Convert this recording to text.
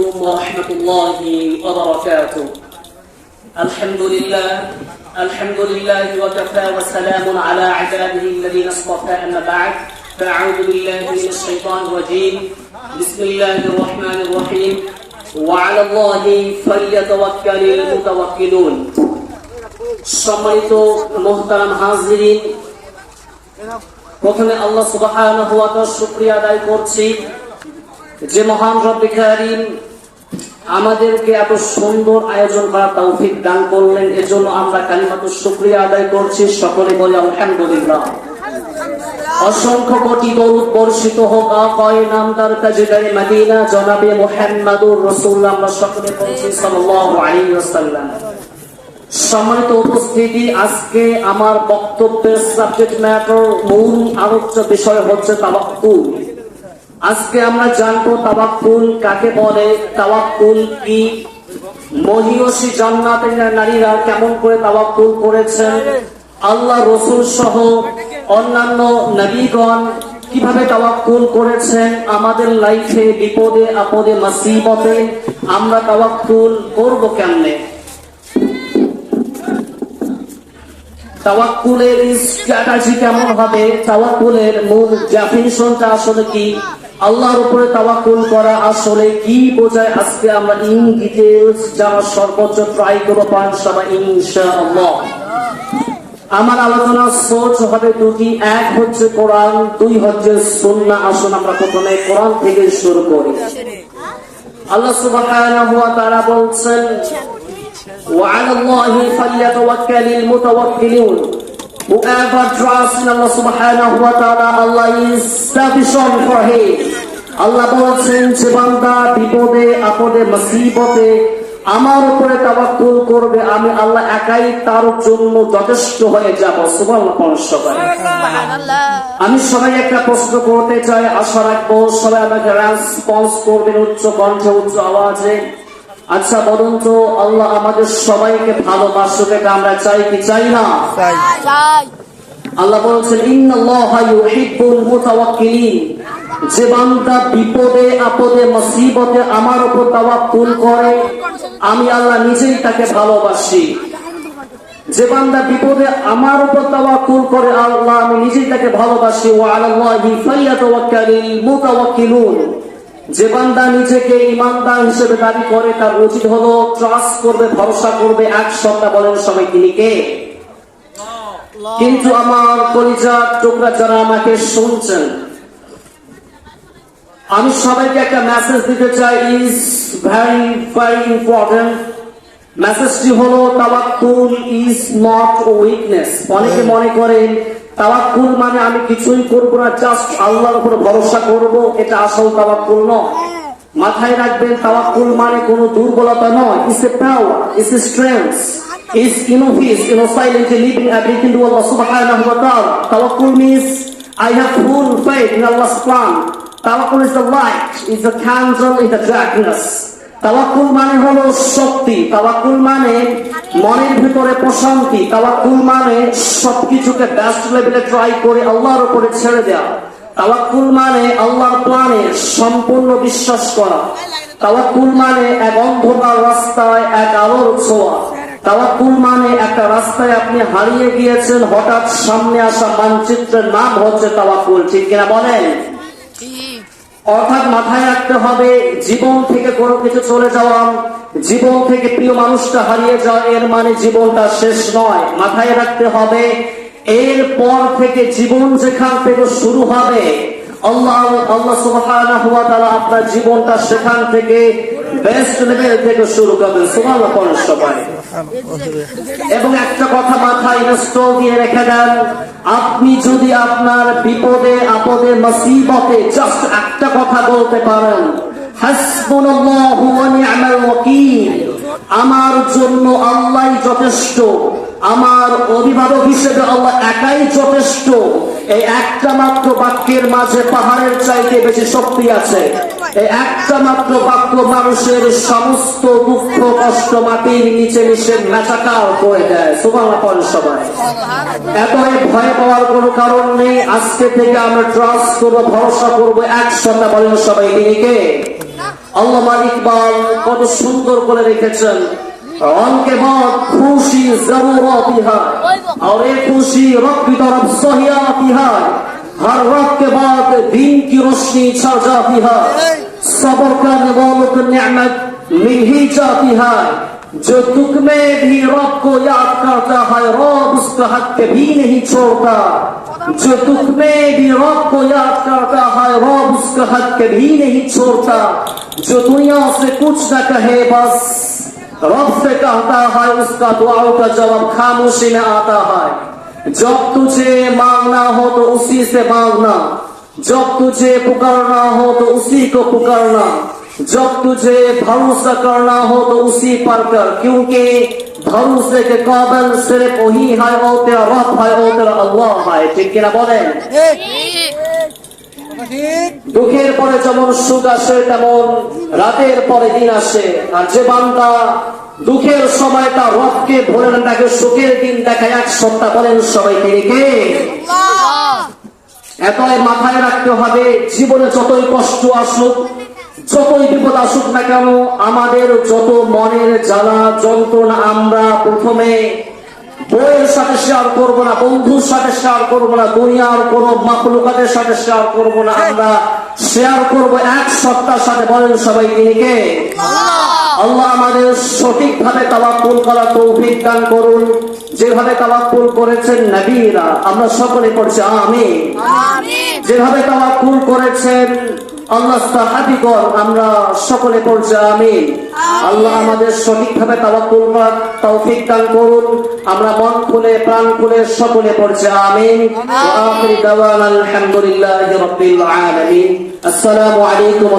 عليكم ورحمة الله وبركاته. الحمد لله وكفى وسلام على عباده الذين اصطفى. أما بعد فأعوذ بالله من الشيطان الرجيم. بسم الله الرحمن الرحيم. وعلى الله فليتوكل المتوكلون. সম্মানিত মুহতারাম হাজিরিন, প্রথমে আল্লাহ সুবহানাহু ওয়া তাআলার শুকরিয়া আদায় করছি যে মহান রব্বে কারীম আমাদেরকে এত সুন্দর আয়োজন করার তৌফিক দান করলেন। এজন্য আমরা কালিমাতুশ শুকরিয়া আদায় করছি। সকলে বলি আলহামদুলিল্লাহ। অসংখ্য কোটি দরুদ বর্ষিত হোক আকায়ে নামদার তাজদারে মদিনা জনাবে মুহাম্মদুর রাসূলুল্লাহ। আমরা সকলে বলছি সাল্লাল্লাহু আলাইহি ওয়াসাল্লাম। সম্মানিত উপস্থিতি, আজকে আমার বক্তব্যের সাবজেক্ট ম্যাটার, মূল আলোচ্য বিষয় হচ্ছে তাওয়াক্কুল। আজকে আমরা জানবো তাওয়াক্কুল কাকে বলে, তাওয়াক্কুল কি, মহিয়সী জান্নাতের নারীরা কেমন করে তাওয়াক্কুল করেছেন, আল্লাহ রাসূল সহ অন্যান্য নবীগণ কিভাবে তাওয়াক্কুল করেছেন, আমাদের লাইফে বিপদে আপদে মুসিবতে আমরা তাওয়াক্কুল করব কেমনে, তাওয়াক্কুলের স্ট্র্যাটেজি কেমন হবে, তাওয়াক্কুলের মূল ডেফিনিশনটা আসলে কি, আল্লাহর উপরে তাওয়াক্কুল করা আসলে কি বোঝায়, আজকে আমরা ইন ডিটেইলস জানার সর্বোচ্চ ট্রাই করব ইনশাআল্লাহ ইনশাআল্লাহ। আমার আলোচনা সোচ হবে দুটি, এক হচ্ছে কোরআন, দুই হচ্ছে সুন্নাহ। আসুন আমরা প্রথমে কোরআন থেকে শুরু করি। আল্লাহ সুবহানাহু ওয়া তাআলা বলছেন وعلى الله فليتوكل المتوكلون. Whoever trusts in Allah subhanahu wa ta'ala, Allah is sufficient for him. আল্লাহ বলছেন যে বান্দা বিপদে আপদে মুসিবতে আমার উপরে তাওয়াক্কুল করবে, আমি আল্লাহ একাই তার জন্য যথেষ্ট হয়ে যাব। সুবহানাল্লাহ। আমি সবাই একটা প্রশ্ন করতে চাই, আশা রাখবো সবাই আমাকে রেসপন্স করবেন উচ্চ কণ্ঠে উচ্চ আওয়াজে। আচ্ছা বলুন তো, আল্লাহ আমাদের সবাইকে ভালোবাসুক, এটা আমরা চাই কি চাই না? চাই। আল্লাহ বলছেন ইন্নাল্লাহা ইউহিব্বুল মুতাওয়াক্কিলিন। যে বান্দা বিপদে আপদে মুসিবতে আমার উপর তাওয়াক্কুল করে, আমি আল্লাহ নিজেই তাকে ভালোবাসি। যে বান্দা বিপদে আমার উপর তাওয়াক্কুল করে, আল্লাহ আমি নিজেই তাকে ভালোবাসি। ওয়া আলাল্লাহি ফালিয়াতাওয়াক্কালিল মুতাওয়াক্কিলুন। যে বান্দা নিজেকে ঈমানদার হিসেবে দাবি করে, তার উচিত হলো ট্রাস্ট করবে, ভরসা করবে। এক সত্তা বলেন সবাই তিনি কে? কিন্তু আমার কলিজার টুকরা যারা আমাকে শুনছেন, আমি সবাইকে একটা মেসেজ দিতে চাই, ইজ ভেরি ভেরি ইম্পর্টেন্ট। মেসেজটি হলো তাওয়াক্কুল ইজ নট উইকনেস। অনেকে মনে করেন তাওয়াক্কুল মানে আমি কিছুই করবো না, জাস্ট আল্লাহর উপর ভরসা করব, এটা আসল তাওয়াক্কুল নয়। মাথায় রাখবেন, তাওয়াক্কুল মানে কোনো দুর্বলতা নয়, it's a power, it's a strength, it's in office, silently leaving everything to Allah subhanahu wa ta'ala. Tawakkul means I have full faith in Allah's plan. Tawakkul is the light, is the candle in the darkness. তাওয়াক্কুল মানে হলো শক্তি, তাওয়াক্কুল মানে মনের ভিতরে প্রশান্তি, তাওয়াক্কুল মানে সবকিছুকে বেস্ট লেভেলে ট্রাই করে আল্লাহর উপরে ছেড়ে দেওয়া। তাওয়াক্কুল মানে আল্লাহর প্ল্যানে সম্পূর্ণ বিশ্বাস করা। তাওয়াক্কুল মানে এক অন্ধকার রাস্তায় এক আলোর ছোঁয়া। তাওয়াক্কুল মানে একটা রাস্তায় আপনি হারিয়ে গিয়েছেন, হঠাৎ সামনে আসা মানচিত্রের নাম হচ্ছে তাওয়াক্কুল। ঠিক কিনা বলেন? অর্থাৎ মাথায় রাখতে হবে, জীবন থেকে কোনো কিছু চলে যাওয়া, জীবন থেকে প্রিয় মানুষটা হারিয়ে যাওয়া, এর মানে জীবনটা শেষ নয়। মাথায় রাখতে হবে, এর পর থেকে জীবন যেখান থেকে শুরু হবে, আল্লাহ সুবহানাহু ওয়া তাআলা আপনার জীবনটা সেখান থেকে বেস্ট লেভেল থেকে শুরু করবেন। সুবহানাল্লাহ পড়েন সবাই। এবং একটা কথা মাথায় ইনস্টল দিয়ে রেখে দেন, আপনি যদি আপনার বিপদে আপদে মুসিবতে জাস্ট একটা কথা বলতে পারেন, হাসবুনাল্লাহু ওয়া নি'মাল ওয়াকিল, আমার জন্য আল্লাহই যথেষ্ট, আমার অভিভাবক হিসেবে আল্লাহ একাই যথেষ্ট, এই একটা মাত্র বাক্যের মাঝে পাহাড়ের চাইতে বেশি শক্তি আছে। এই একটা মাত্র বাক্য মানুষের সমস্ত দুঃখ কষ্ট মাটির নিচে মিশে মেচাকার করে দেয়। সুবহানাল্লাহ পড়েন সবাই। এত ভয় পাওয়ার কোনো কারণ নেই। আজকে থেকে আমরা ট্রাস্ট করবো, ভরসা করবো, একসাথে বলেন সবাই তিনি কে? আল্লামা ইকবাল কত সুন্দর করে রেখেছেন, उनके बाद खुशी जरूर आती है और ये खुशी रब की तरफ से ही आती है। हर रात के बाद दिन की रोशनी छा जाती है, सब्र करने वालों को नेमत मिल ही जाती है। जो दुख में भी रब को याद करता है रब उसका हक कभी नहीं छोड़ता। जो दुख में भी रब को याद करता है रब उसका हक कभी नहीं छोड़ता। जो दुनिया से कुछ न कहे बस रब से कहता है उसका दुआओं का जवाब खामोशी में आता है। जब तुझे मांगना हो तो उसी से मांगना, जब तुझे पुकारना हो तो उसी को पुकारना, जब तुझे भरोसा करना हो तो उसी पर कर, क्योंकि भरोसे के काबिल सिर्फ वही है और तेरा रब है और तेरा अल्लाह है। ठीक किना बोलें? দুঃখের পরে যেমন সুখ আসে তেমন রাতের পরে দিন আসে। আর যে বান্দা দুঃখের সময় তার রবকে ভুলে না তাকে সুখের দিন দেখায় এক সপ্তাহ, বলেন সবাই তিনি কে? এতই মাথায় রাখতে হবে, জীবনে যতই কষ্ট আসুক, যতই বিপদ আসুক না কেন, আমাদের যত মনের জ্বালা যন্ত্রণা আমরা প্রথমে বউয়ের সাথে শেয়ার করবো না, বন্ধুর সাথে শেয়ার করবো না, দুনিয়ার কোন মাখলুকাতের সাথে শেয়ার করবো না, আমরা শেয়ার করবো এক সত্তার সাথে, বলেন সবাই তিনি কে? আল্লাহ আমাদের সঠিকভাবে তাওয়াক্কুল করার তৌফিক দান করুন, যেভাবে তাওয়াক্কুল করেছেন নবীরা, আমরা সকলে পড়ছি আমিন। যেভাবে তাওয়াক্কুল করেছেন আল্লাহ সাহাবীগণ, আমরা সকলে পড়ছি আমিন। আল্লাহ আমাদের সঠিকভাবে তাওয়াক্কুল করার তৌফিক দান করুন, আমরা মন খুলে প্রাণ খুলে সকলে পড়ছি আমিন। ওয়া আখিরু দাওয়ানা আলহামদুলিল্লাহি রাব্বিল আলামিন। আসসালামু আলাইকুম।